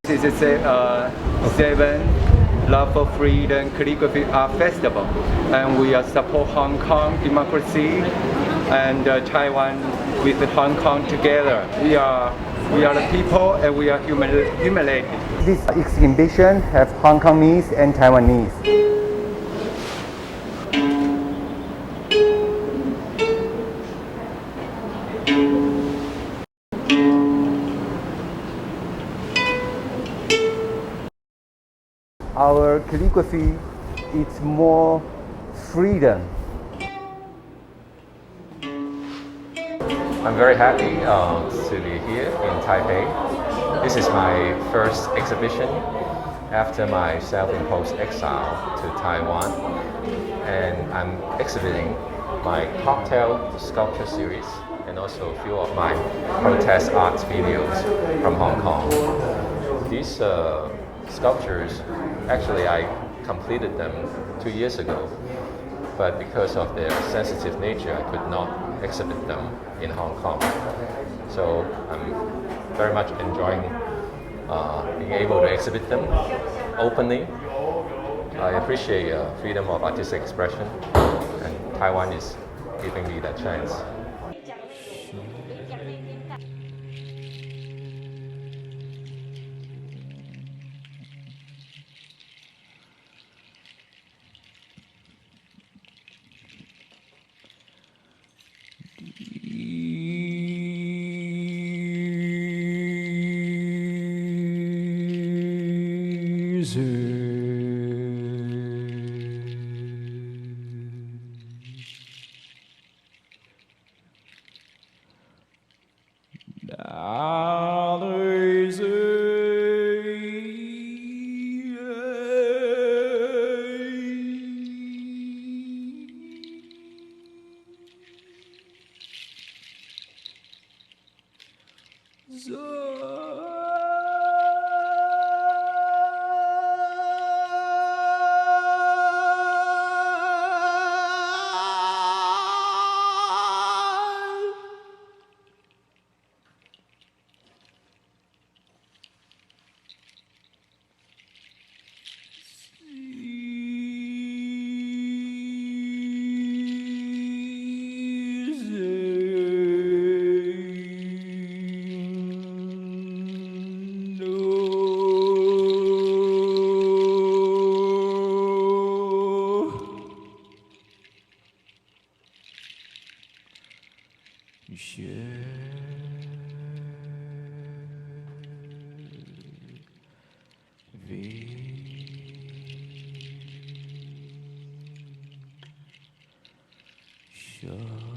This is a 7 Love for Freedom Calligraphy Art Festival, and we support Hong Kong democracy and Taiwan with Hong Kong together. We are the people, and we are humiliated. This exhibition has Hong Kongese and Taiwanese. Our calligraphy is more freedom. I'm very happy to be here in Taipei. This is my first exhibition after my self-imposed exile to Taiwan, and I'm exhibiting my cocktail sculpture series and also a few of my protest art videos from Hong Kong. These sculptures, actually I completed them 2 years ago, but because of their sensitive nature, I could not exhibit them in Hong Kong. So I'm very much enjoying being able to exhibit them openly. I appreciate freedom of artistic expression, and Taiwan is giving me that chance. Sure.